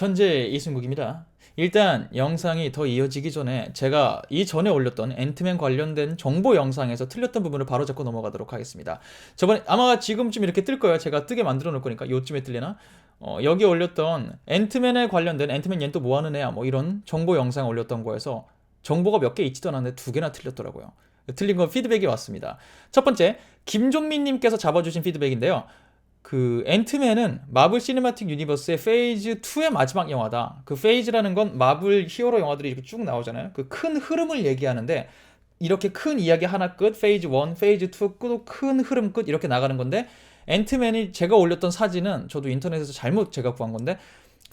천재 이승국입니다. 일단 영상이 더 이어지기 전에 제가 이전에 올렸던 앤트맨 관련된 정보 영상에서 틀렸던 부분을 바로잡고 넘어가도록 하겠습니다. 저번에 아마 지금쯤 이렇게 뜰 거예요. 제가 뜨게 만들어 놓을 거니까 요쯤에 뜰려나? 여기 올렸던 앤트맨에 관련된 앤트맨 얜 또 뭐하는 애야 뭐 이런 정보 영상 올렸던 거에서 정보가 몇 개 있지도 않았는데 두 개나 틀렸더라고요. 틀린 건 피드백이 왔습니다. 첫 번째, 김종민님께서 잡아주신 피드백인데요. 그 앤트맨은 마블 시네마틱 유니버스의 페이즈 2의 마지막 영화다. 그 페이즈라는 건 마블 히어로 영화들이 이렇게 쭉 나오잖아요. 그 큰 흐름을 얘기하는데 이렇게 큰 이야기 하나 끝, 페이즈 1, 페이즈 2 끝, 큰 흐름 끝 이렇게 나가는 건데 앤트맨이 제가 올렸던 사진은 저도 인터넷에서 잘못 제가 구한 건데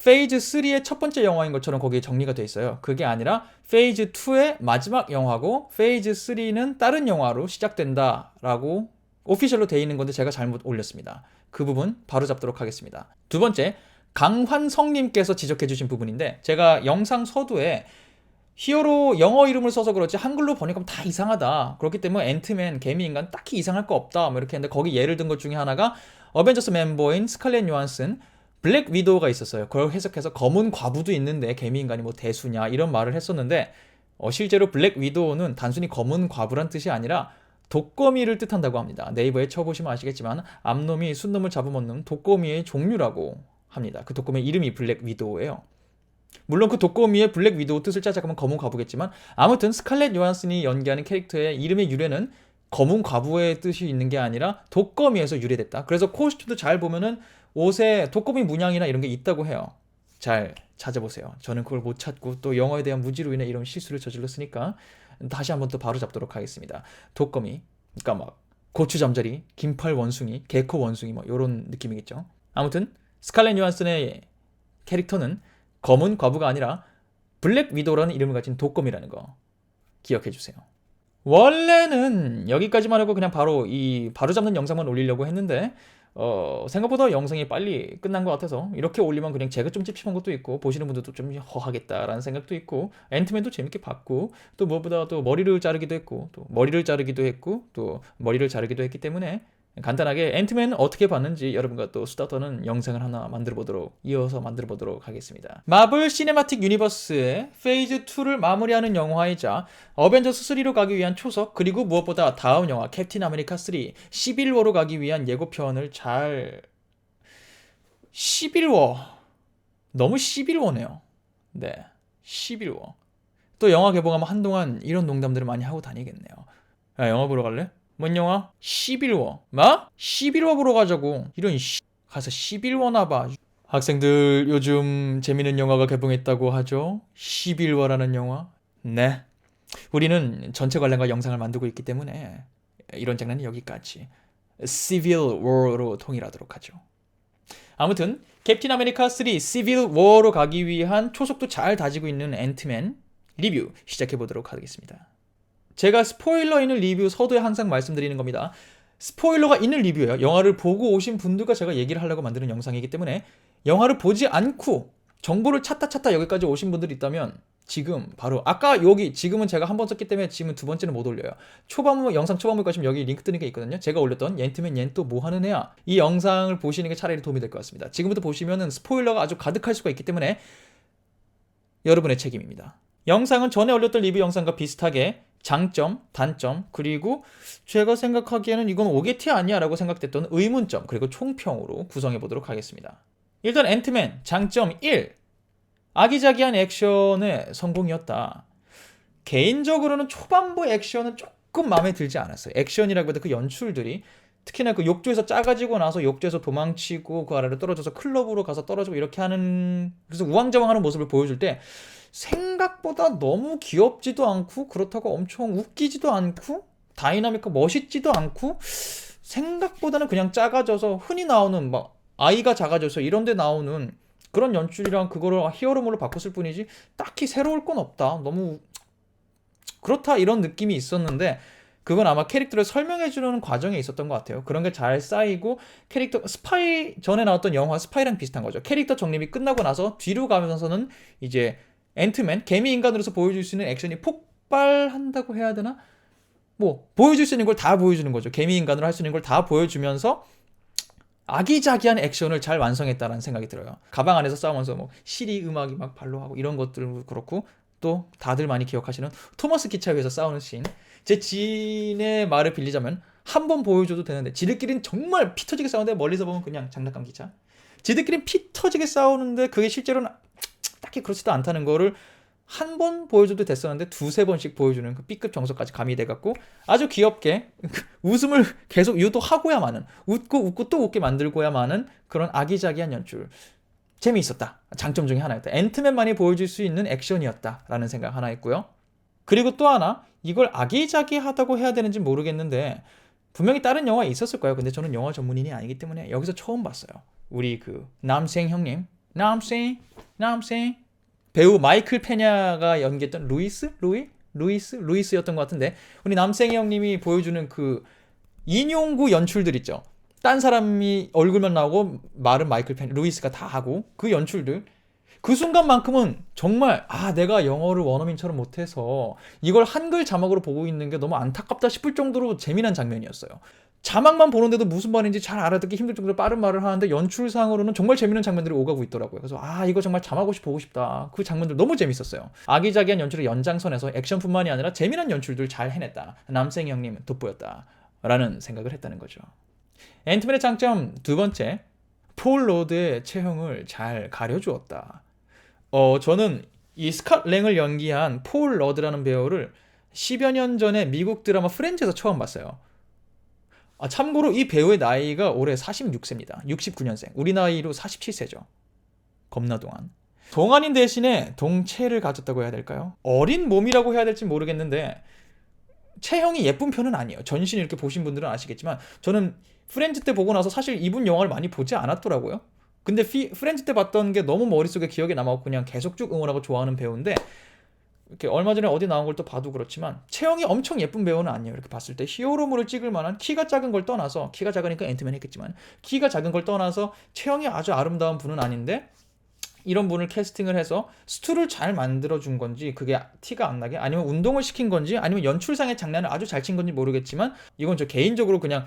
페이즈 3의 첫 번째 영화인 것처럼 거기에 정리가 돼 있어요. 그게 아니라 페이즈 2의 마지막 영화고 페이즈 3는 다른 영화로 시작된다라고 오피셜로 돼 있는 건데 제가 잘못 올렸습니다. 그 부분 바로 잡도록 하겠습니다. 두 번째, 강환성님께서 지적해주신 부분인데 제가 영상 서두에 히어로 영어 이름을 써서 그렇지 한글로 번역하면 다 이상하다. 그렇기 때문에 앤트맨, 개미인간 딱히 이상할 거 없다. 뭐 이렇게 했는데 거기 예를 든 것 중에 하나가 어벤져스 멤버인 스칼렛 요한슨, 블랙 위도우가 있었어요. 그걸 해석해서 검은 과부도 있는데 개미인간이 뭐 대수냐 이런 말을 했었는데 실제로 블랙 위도우는 단순히 검은 과부란 뜻이 아니라 독거미를 뜻한다고 합니다. 네이버에 쳐보시면 아시겠지만 암놈이 순놈을 잡아먹는 독거미의 종류라고 합니다. 그 독거미의 이름이 블랙 위도우예요. 물론 그 독거미의 블랙 위도우 뜻을 찾아가면 검은 과부겠지만 아무튼 스칼렛 요한슨이 연기하는 캐릭터의 이름의 유래는 검은 과부의 뜻이 있는 게 아니라 독거미에서 유래됐다. 그래서 코스튬도 잘 보면은 옷에 독거미 문양이나 이런 게 있다고 해요. 잘 찾아보세요. 저는 그걸 못 찾고 또 영어에 대한 무지로 인해 이런 실수를 저질렀으니까 다시 한번 또 바로 잡도록 하겠습니다. 독거미, 그러니까 막 고추 잠자리, 긴팔 원숭이, 개코 원숭이 뭐 이런 느낌이겠죠. 아무튼 스칼렛 요한슨의 캐릭터는 검은 과부가 아니라 블랙 위도우라는 이름을 가진 독거미라는 거 기억해 주세요. 원래는 여기까지만 하고 그냥 바로 바로 잡는 영상만 올리려고 했는데 생각보다 영상이 빨리 끝난 것 같아서 이렇게 올리면 그냥 제가 좀 찝찝한 것도 있고 보시는 분들도 좀 허하겠다라는 생각도 있고 앤트맨도 재밌게 봤고 또 무엇보다 또 머리를 자르기도 했고 또 머리를 자르기도 했고 또 머리를 자르기도 했기 때문에 간단하게 앤트맨 어떻게 봤는지 여러분과 또 수다 떠는 영상을 하나 이어서 만들어 보도록 하겠습니다. 마블 시네마틱 유니버스의 페이즈 2를 마무리하는 영화이자 어벤져스 3로 가기 위한 초석 그리고 무엇보다 다음 영화 캡틴 아메리카 3 시빌워로 가기 위한 예고편을 11워 너무 11워네요. 네, 11워. 또 영화 개봉하면 한동안 이런 농담들을 많이 하고 다니겠네요. 야, 영화 보러 갈래? 뭔 영화? 11워. 뭐? 11워 보러 가자고. 이런 가서 11워나 봐. 학생들 요즘 재밌는 영화가 개봉했다고 하죠. 11워라는 영화. 네. 우리는 전체 관람과 영상을 만들고 있기 때문에 이런 장난은 여기까지. Civil War로 통일하도록 하죠. 아무튼 캡틴 아메리카 3 Civil War로 가기 위한 초석도 잘 다지고 있는 앤트맨 리뷰 시작해 보도록 하겠습니다. 제가 스포일러 있는 리뷰 서두에 항상 말씀드리는 겁니다. 스포일러가 있는 리뷰예요. 영화를 보고 오신 분들과 제가 얘기를 하려고 만드는 영상이기 때문에 영화를 보지 않고 정보를 찾다 여기까지 오신 분들이 있다면 지금 바로 아까 여기 지금은 제가 한 번 썼기 때문에 지금은 두 번째는 못 올려요. 영상 초반부 가시면 여기 링크 뜨는 게 있거든요. 제가 올렸던 옌트맨 옌 또 뭐 하는 애야 이 영상을 보시는 게 차라리 도움이 될 것 같습니다. 지금부터 보시면은 스포일러가 아주 가득할 수가 있기 때문에 여러분의 책임입니다. 영상은 전에 올렸던 리뷰 영상과 비슷하게 장점, 단점, 그리고 제가 생각하기에는 이건 오게티 아니야 라고 생각됐던 의문점, 그리고 총평으로 구성해 보도록 하겠습니다. 일단 앤트맨 장점 1. 아기자기한 액션의 성공이었다. 개인적으로는 초반부 액션은 조금 마음에 들지 않았어요. 액션이라고 해도 그 연출들이 특히나 그 욕조에서 작아지고 나서 욕조에서 도망치고 그 아래로 떨어져서 클럽으로 가서 떨어지고 이렇게 하는 그래서 우왕좌왕하는 모습을 보여줄 때 생각보다 너무 귀엽지도 않고 그렇다고 엄청 웃기지도 않고 다이나믹하고 멋있지도 않고 생각보다는 그냥 작아져서 흔히 나오는 막 아이가 작아져서 이런 데 나오는 그런 연출이랑 그거를 히어로물로 바꿨을 뿐이지 딱히 새로울 건 없다. 너무 그렇다 이런 느낌이 있었는데 그건 아마 캐릭터를 설명해주는 과정에 있었던 것 같아요. 그런 게 잘 쌓이고 캐릭터 스파이 전에 나왔던 영화 스파이랑 비슷한 거죠. 캐릭터 정립이 끝나고 나서 뒤로 가면서는 이제 앤트맨 개미 인간으로서 보여줄 수 있는 액션이 폭발한다고 해야 되나? 뭐 보여줄 수 있는 걸 다 보여주는 거죠. 개미 인간으로 할 수 있는 걸 다 보여주면서 아기자기한 액션을 잘 완성했다는 생각이 들어요. 가방 안에서 싸우면서 뭐 시리 음악이 막 발로 하고 이런 것들도 그렇고, 또 다들 많이 기억하시는 토머스 기차 위에서 싸우는 씬. 제 지인의 말을 빌리자면 한 번 보여줘도 되는데, 지들끼리는 정말 피 터지게 싸우는데 멀리서 보면 그냥 장난감 기차. 지들끼리 피 터지게 싸우는데 그게 실제로는 딱히 그렇지도 않다는 거를 한 번 보여줘도 됐었는데 두세 번씩 보여주는 그 B급 정서까지 가미돼갖고 아주 귀엽게 웃음을 계속 유도하고야만은, 웃고 또 웃게 만들고야만은 그런 아기자기한 연출. 재미있었다. 장점 중에 하나였다. 앤트맨만이 보여줄 수 있는 액션이었다라는 생각 하나 있고요. 그리고 또 하나, 이걸 아기자기하다고 해야 되는지 모르겠는데 분명히 다른 영화에 있었을 거예요. 근데 저는 영화 전문인이 아니기 때문에 여기서 처음 봤어요. 우리 그 남생 형님, 남생 배우 마이클 페냐가 연기했던 루이스였던 것 같은데, 우리 남생 형님이 보여주는 그 인용구 연출들 있죠. 딴 사람이 얼굴만 나오고 말은 마이클 페냐, 루이스가 다 하고 그 연출들, 그 순간만큼은 정말 내가 영어를 원어민처럼 못해서 이걸 한글 자막으로 보고 있는 게 너무 안타깝다 싶을 정도로 재미난 장면이었어요. 자막만 보는데도 무슨 말인지 잘 알아듣기 힘들 정도로 빠른 말을 하는데 연출상으로는 정말 재밌는 장면들이 오가고 있더라고요. 그래서 이거 정말 자막 없이 보고 싶다. 그 장면들 너무 재밌었어요. 아기자기한 연출의 연장선에서 액션뿐만이 아니라 재미난 연출들 잘 해냈다. 남생 형님 돋보였다. 라는 생각을 했다는 거죠. 앤트맨의 장점 두 번째, 폴 로드의 체형을 잘 가려주었다. 저는 이 스캇 랭을 연기한 폴 러드라는 배우를 10여 년 전에 미국 드라마 프렌즈에서 처음 봤어요. 참고로 이 배우의 나이가 올해 46세입니다. 69년생. 우리 나이로 47세죠. 겁나 동안 대신에 동체를 가졌다고 해야 될까요? 어린 몸이라고 해야 될지 모르겠는데 체형이 예쁜 편은 아니에요. 전신 이렇게 보신 분들은 아시겠지만 저는 프렌즈 때 보고 나서 사실 이분 영화를 많이 보지 않았더라고요. 근데 프렌즈 때 봤던 게 너무 머릿속에 기억에 남아서 그냥 계속 쭉 응원하고 좋아하는 배우인데, 이렇게 얼마 전에 어디 나온 걸 또 봐도 그렇지만 체형이 엄청 예쁜 배우는 아니에요. 이렇게 봤을 때 히어로물을 찍을 만한, 키가 작은 걸 떠나서, 키가 작으니까 앤트맨 했겠지만 키가 작은 걸 떠나서 체형이 아주 아름다운 분은 아닌데, 이런 분을 캐스팅을 해서 스투를 잘 만들어준 건지 그게 티가 안 나게, 아니면 운동을 시킨 건지, 아니면 연출상의 장난을 아주 잘 친 건지 모르겠지만 이건 저 개인적으로 그냥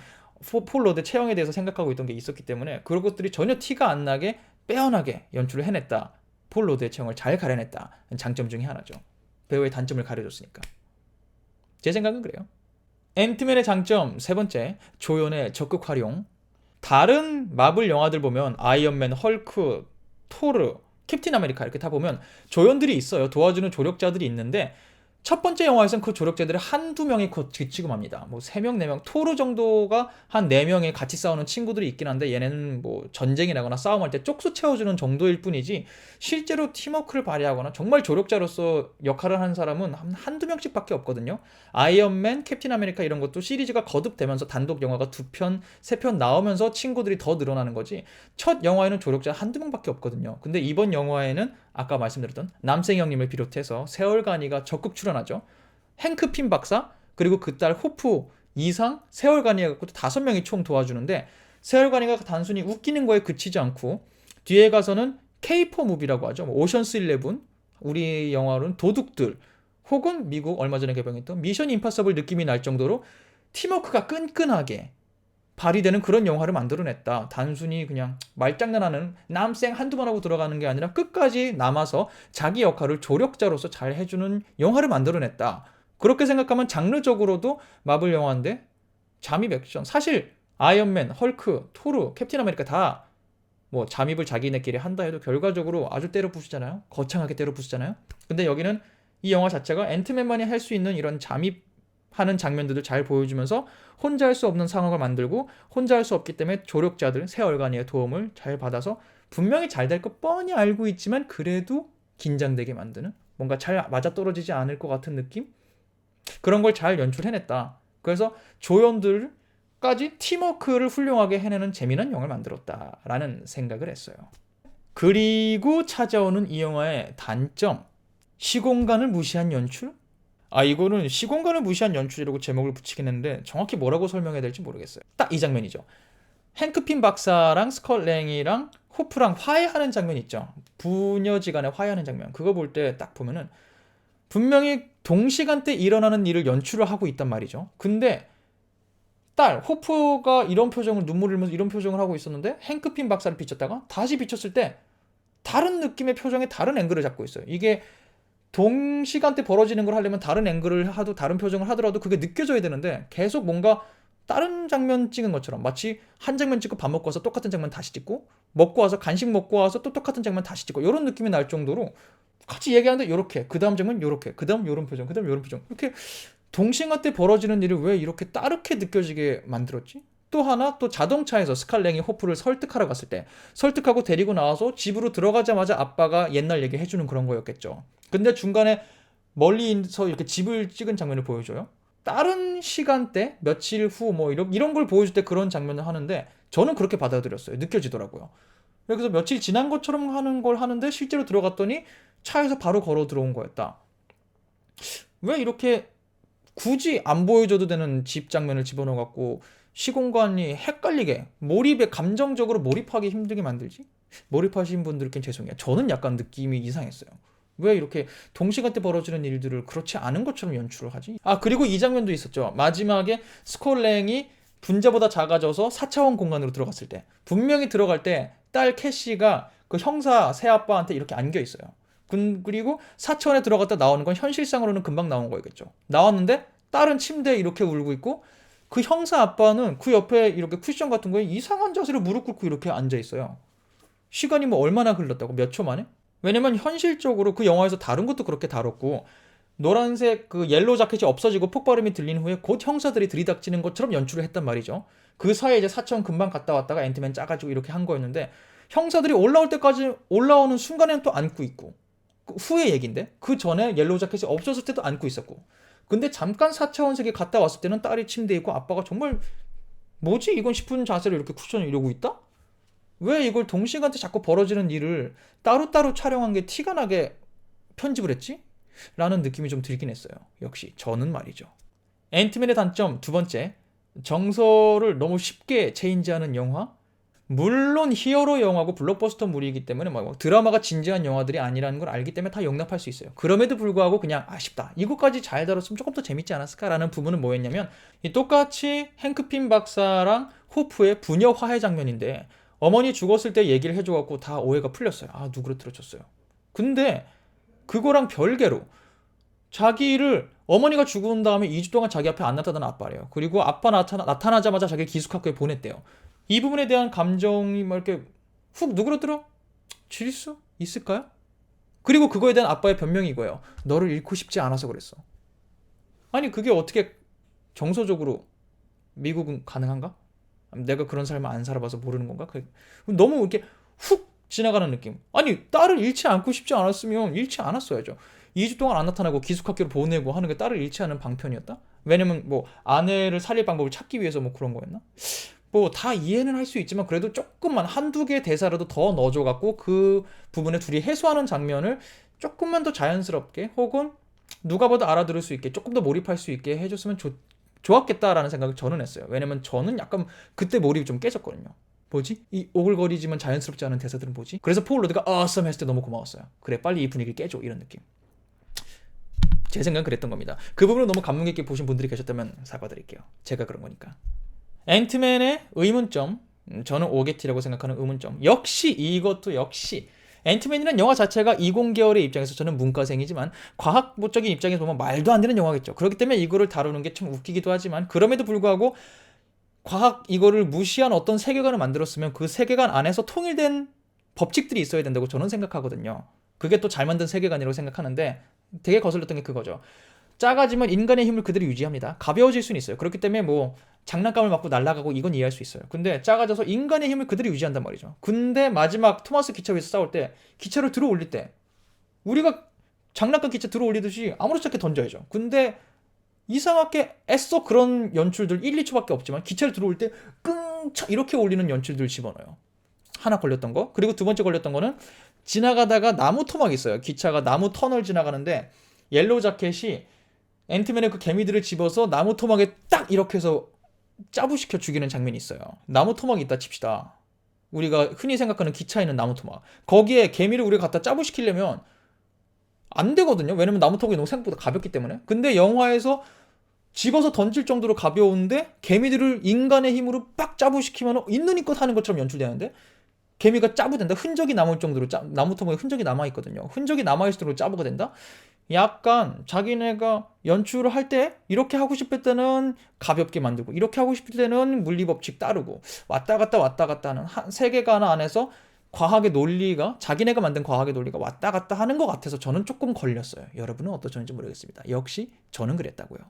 폴 로드 체형에 대해서 생각하고 있던 게 있었기 때문에 그런 것들이 전혀 티가 안 나게 빼어나게 연출을 해냈다. 폴 로드의 체형을 잘 가려냈다. 장점 중에 하나죠. 배우의 단점을 가려줬으니까. 제 생각은 그래요. 앤트맨의 장점 세 번째, 조연의 적극 활용. 다른 마블 영화들 보면 아이언맨, 헐크, 토르, 캡틴 아메리카 이렇게 다 보면 조연들이 있어요. 도와주는 조력자들이 있는데 첫 번째 영화에서는 그 조력자들이 한두 명이 기치금합니다. 뭐 3명, 4명, 토르 정도가 한 4명이 같이 싸우는 친구들이 있긴 한데, 얘네는 뭐 전쟁이 나거나 싸움할 때 쪽수 채워주는 정도일 뿐이지 실제로 팀워크를 발휘하거나 정말 조력자로서 역할을 하는 사람은 한두 명씩 밖에 없거든요. 아이언맨, 캡틴 아메리카 이런 것도 시리즈가 거듭되면서 단독 영화가 2편, 3편 나오면서 친구들이 더 늘어나는 거지, 첫 영화에는 조력자 한두 명밖에 없거든요. 근데 이번 영화에는 아까 말씀드렸던 남생 형님을 비롯해서 세월간이가 적극 출연하죠. 행크 핀 박사, 그리고 그 딸 호프 이상, 세월간이가 갖고 5명이 총 도와주는데, 세월간이가 단순히 웃기는 거에 그치지 않고 뒤에 가서는 K4 무비라고 하죠. 오션스 11, 우리 영화로는 도둑들, 혹은 미국 얼마 전에 개봉했던 미션 임파서블 느낌이 날 정도로 팀워크가 끈끈하게 발휘되는 그런 영화를 만들어냈다. 단순히 그냥 말장난하는 남생 한두 번 하고 들어가는 게 아니라 끝까지 남아서 자기 역할을 조력자로서 잘 해주는 영화를 만들어냈다. 그렇게 생각하면 장르적으로도 마블 영화인데 잠입 액션, 사실 아이언맨, 헐크, 토르, 캡틴 아메리카 다 뭐 잠입을 자기네끼리 한다 해도 결과적으로 아주 때려 부수잖아요. 거창하게 때려 부수잖아요. 근데 여기는 이 영화 자체가 앤트맨만이 할 수 있는 이런 잠입하는 장면들을 잘 보여주면서 혼자 할 수 없는 상황을 만들고, 혼자 할 수 없기 때문에 조력자들, 세월간이의 도움을 잘 받아서 분명히 잘 될 거 뻔히 알고 있지만 그래도 긴장되게 만드는, 뭔가 잘 맞아떨어지지 않을 것 같은 느낌? 그런 걸 잘 연출해냈다. 그래서 조연들까지 팀워크를 훌륭하게 해내는 재미난 영화를 만들었다라는 생각을 했어요. 그리고 찾아오는 이 영화의 단점, 시공간을 무시한 연출? 이거는 시공간을 무시한 연출이라고 제목을 붙이긴 했는데 정확히 뭐라고 설명해야 될지 모르겠어요. 딱 이 장면이죠. 행크핀 박사랑 스컬 랭이랑 호프랑 화해하는 장면 있죠. 부녀지간에 화해하는 장면. 그거 볼 때 딱 보면은 분명히 동시간대 일어나는 일을 연출을 하고 있단 말이죠. 근데 딸 호프가 이런 표정을 눈물을 흘리면서 이런 표정을 하고 있었는데 행크핀 박사를 비췄다가 다시 비췄을 때 다른 느낌의 표정에 다른 앵글을 잡고 있어요. 이게 동시간대 벌어지는 걸 하려면 다른 앵글을 하도 다른 표정을 하더라도 그게 느껴져야 되는데 계속 뭔가 다른 장면 찍은 것처럼 마치 한 장면 찍고 밥 먹고 와서 똑같은 장면 다시 찍고 먹고 와서 간식 먹고 와서 또 똑같은 장면 다시 찍고 이런 느낌이 날 정도로 같이 얘기하는데 요렇게 그 다음 장면 요렇게 그 다음 요런 표정 그 다음 요런 표정 이렇게 동시간대 벌어지는 일을 왜 이렇게 다르게 느껴지게 만들었지? 또 하나 또 자동차에서 스칼랭이 호프를 설득하러 갔을 때 설득하고 데리고 나와서 집으로 들어가자마자 아빠가 옛날 얘기 해주는 그런 거였겠죠. 근데 중간에 멀리서 이렇게 집을 찍은 장면을 보여줘요. 다른 시간대 며칠 후 뭐 이런 걸 보여줄 때 그런 장면을 하는데 저는 그렇게 받아들였어요. 느껴지더라고요. 그래서 며칠 지난 것처럼 하는 걸 하는데 실제로 들어갔더니 차에서 바로 걸어 들어온 거였다. 왜 이렇게 굳이 안 보여줘도 되는 집 장면을 집어넣어갖고 시공간이 헷갈리게 몰입에 감정적으로 몰입하기 힘들게 만들지? 몰입하신 분들께 죄송해요. 저는 약간 느낌이 이상했어요. 왜 이렇게 동시간대 벌어지는 일들을 그렇지 않은 것처럼 연출을 하지? 아, 그리고 이 장면도 있었죠. 마지막에 스콜랭이 분자보다 작아져서 4차원 공간으로 들어갔을 때 분명히 들어갈 때 딸 캐시가 그 형사 새아빠한테 이렇게 안겨 있어요. 그리고 4차원에 들어갔다 나오는 건 현실상으로는 금방 나온 거겠죠. 나왔는데 딸은 침대에 이렇게 울고 있고 그 형사 아빠는 그 옆에 이렇게 쿠션 같은 거에 이상한 자세로 무릎 꿇고 이렇게 앉아 있어요. 시간이 뭐 얼마나 흘렀다고? 몇 초 만에? 왜냐면 현실적으로 그 영화에서 다른 것도 그렇게 다뤘고 노란색 그 옐로우 자켓이 없어지고 폭발음이 들린 후에 곧 형사들이 들이닥치는 것처럼 연출을 했단 말이죠. 그 사이에 이제 사천 금방 갔다 왔다가 앤트맨 짜가지고 이렇게 한 거였는데 형사들이 올라올 때까지 올라오는 순간에는 또 안고 있고 그 후의 얘긴데 그 전에 옐로우 자켓이 없었을 때도 안고 있었고 근데 잠깐 4차원색에 갔다 왔을 때는 딸이 침대에 있고 아빠가 정말 뭐지 이건 싶은 자세로 이렇게 쿠션을 이러고 있다? 왜 이걸 동시간대 자꾸 벌어지는 일을 따로따로 촬영한 게 티가 나게 편집을 했지? 라는 느낌이 좀 들긴 했어요. 역시 저는 말이죠. 앤트맨의 단점 두 번째, 정서를 너무 쉽게 체인지하는 영화. 물론 히어로 영화고 블록버스터물이기 때문에 뭐 드라마가 진지한 영화들이 아니라는 걸 알기 때문에 다 용납할 수 있어요. 그럼에도 불구하고 그냥 아쉽다. 이것까지 잘 다뤘으면 조금 더 재밌지 않았을까라는 부분은 뭐였냐면 이 똑같이 행크핀 박사랑 호프의 부녀 화해 장면인데 어머니 죽었을 때 얘기를 해줘갖고 다 오해가 풀렸어요. 아, 누구를 들어쳤어요. 근데 그거랑 별개로 자기를 어머니가 죽은 다음에 2주 동안 자기 앞에 안 나타나는 아빠래요. 그리고 아빠 나타나자마자 자기 기숙학교에 보냈대요. 이 부분에 대한 감정이 막 이렇게 훅 누그러들어? 질 수 있을까요? 그리고 그거에 대한 아빠의 변명이 이거예요. 너를 잃고 싶지 않아서 그랬어. 아니 그게 어떻게 정서적으로 미국은 가능한가? 내가 그런 삶을 안 살아봐서 모르는 건가? 너무 이렇게 훅 지나가는 느낌. 아니 딸을 잃지 않고 싶지 않았으면 잃지 않았어야죠. 2주 동안 안 나타나고 기숙학교로 보내고 하는 게 딸을 잃지 않은 방편이었다? 왜냐면 뭐 아내를 살릴 방법을 찾기 위해서 뭐 그런 거였나? 뭐 다 이해는 할 수 있지만 그래도 조금만 한두 개 대사라도 더 넣어줘갖고 그 부분에 둘이 해소하는 장면을 조금만 더 자연스럽게 혹은 누가 봐도 알아들을 수 있게 조금 더 몰입할 수 있게 해줬으면 좋았겠다라는 생각을 저는 했어요. 왜냐면 저는 약간 그때 몰입이 좀 깨졌거든요. 뭐지? 이 오글거리지만 자연스럽지 않은 대사들은 뭐지? 그래서 폴 로드가 awesome 했을 때 너무 고마웠어요. 그래 빨리 이 분위기를 깨줘 이런 느낌. 제 생각은 그랬던 겁니다. 그 부분을 너무 감명 깊게 보신 분들이 계셨다면 사과드릴게요. 제가 그런 거니까. 앤트맨의 의문점, 저는 오게티라고 생각하는 의문점. 역시 이것도 역시 앤트맨이라는 영화 자체가 20계열의 입장에서 저는 문과생이지만 과학적인 입장에서 보면 말도 안 되는 영화겠죠. 그렇기 때문에 이거를 다루는 게 참 웃기기도 하지만 그럼에도 불구하고 과학 이거를 무시한 어떤 세계관을 만들었으면 그 세계관 안에서 통일된 법칙들이 있어야 된다고 저는 생각하거든요. 그게 또 잘 만든 세계관이라고 생각하는데 되게 거슬렸던 게 그거죠. 작아지면 인간의 힘을 그대로 유지합니다. 가벼워질 수는 있어요. 그렇기 때문에 뭐 장난감을 맞고 날아가고 이건 이해할 수 있어요. 근데 작아져서 인간의 힘을 그대로 유지한단 말이죠. 근데 마지막 토마스 기차 위에서 싸울 때 기차를 들어 올릴 때 우리가 장난감 기차 들어 올리듯이 아무렇지 않게 던져야죠. 근데 이상하게 애써 그런 연출들 1, 2초밖에 없지만 기차를 들어올 때 끙차 이렇게 올리는 연출들 집어넣어요. 하나 걸렸던 거. 그리고 두 번째 걸렸던 거는 지나가다가 나무 토막이 있어요. 기차가 나무 터널 지나가는데 옐로우 자켓이 앤트맨의 그 개미들을 집어서 나무 토막에 딱 이렇게 해서 짜부시켜 죽이는 장면이 있어요. 나무 토막이 있다 칩시다. 우리가 흔히 생각하는 기차에 있는 나무 토막. 거기에 개미를 우리가 갖다 짜부시키려면 안 되거든요. 왜냐면 나무 토막이 너무 생각보다 가볍기 때문에. 근데 영화에서 집어서 던질 정도로 가벼운데 개미들을 인간의 힘으로 빡 짜부시키면 있는 힘껏 하는 것처럼 연출되는데 개미가 짜부된다. 흔적이 남을 정도로 나무토막에 흔적이 남아있거든요. 흔적이 남아있을 정도로 짜부가 된다. 약간 자기네가 연출을 할 때 이렇게 하고 싶을 때는 가볍게 만들고 이렇게 하고 싶을 때는 물리법칙 따르고 왔다 갔다 하는 세계관 안에서 과학의 논리가 자기네가 만든 과학의 논리가 왔다 갔다 하는 것 같아서 저는 조금 걸렸어요. 여러분은 어떠셨는지 모르겠습니다. 역시 저는 그랬다고요.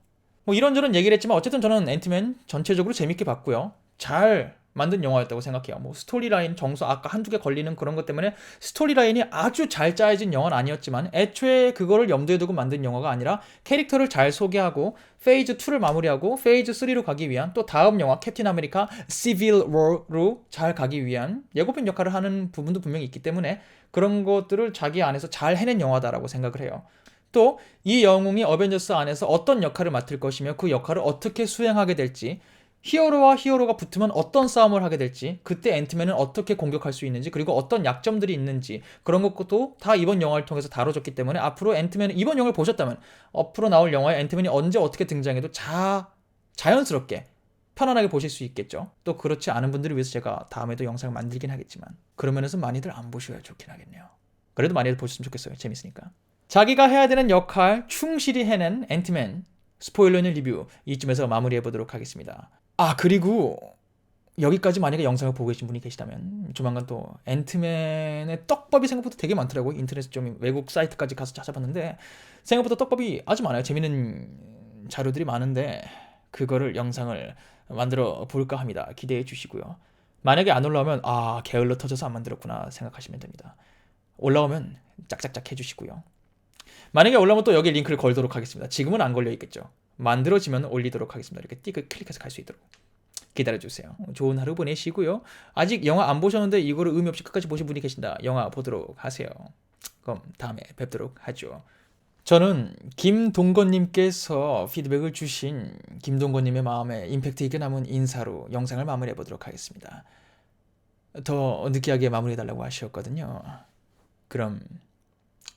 뭐 이런저런 얘기를 했지만 어쨌든 저는 앤트맨 전체적으로 재밌게 봤고요. 잘 만든 영화였다고 생각해요. 뭐 스토리라인 정서 아까 한두 개 걸리는 그런 것 때문에 스토리라인이 아주 잘 짜여진 영화는 아니었지만 애초에 그거를 염두에 두고 만든 영화가 아니라 캐릭터를 잘 소개하고 페이즈 2를 마무리하고 페이즈 3로 가기 위한 또 다음 영화 캡틴 아메리카 시빌 워로 잘 가기 위한 예고편 역할을 하는 부분도 분명히 있기 때문에 그런 것들을 자기 안에서 잘 해낸 영화다라고 생각을 해요. 또 이 영웅이 어벤져스 안에서 어떤 역할을 맡을 것이며 그 역할을 어떻게 수행하게 될지 히어로와 히어로가 붙으면 어떤 싸움을 하게 될지 그때 앤트맨은 어떻게 공격할 수 있는지 그리고 어떤 약점들이 있는지 그런 것도 다 이번 영화를 통해서 다뤄졌기 때문에 앞으로 앤트맨은 이번 영화를 보셨다면 앞으로 나올 영화에 앤트맨이 언제 어떻게 등장해도 자연스럽게 편안하게 보실 수 있겠죠. 또 그렇지 않은 분들을 위해서 제가 다음에도 영상을 만들긴 하겠지만 그런 면에서 많이들 안 보셔야 좋긴 하겠네요. 그래도 많이들 보셨으면 좋겠어요. 재밌으니까. 자기가 해야 되는 역할 충실히 해낸 앤트맨 스포일러 있는 리뷰 이쯤에서 마무리해보도록 하겠습니다. 아 그리고 여기까지 만약에 영상을 보고 계신 분이 계시다면 조만간 또 앤트맨의 떡밥이 생각보다 되게 많더라고요. 인터넷 좀 외국 사이트까지 가서 찾아봤는데 생각보다 떡밥이 아주 많아요. 재밌는 자료들이 많은데 그거를 영상을 만들어 볼까 합니다. 기대해 주시고요. 만약에 안 올라오면 아 게을러 터져서 안 만들었구나 생각하시면 됩니다. 올라오면 짝짝짝 해주시고요. 만약에 올라오면 또 여기 링크를 걸도록 하겠습니다. 지금은 안 걸려 있겠죠. 만들어지면 올리도록 하겠습니다. 이렇게 띡을 클릭해서 갈 수 있도록 기다려주세요. 좋은 하루 보내시고요. 아직 영화 안 보셨는데 이거를 의미 없이 끝까지 보신 분이 계신다. 영화 보도록 하세요. 그럼 다음에 뵙도록 하죠. 저는 김동건님께서 피드백을 주신 김동건님의 마음에 임팩트 있게 남은 인사로 영상을 마무리해 보도록 하겠습니다. 더 느끼하게 마무리해달라고 하셨거든요. 그럼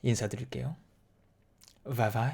인사드릴게요. 바이바이.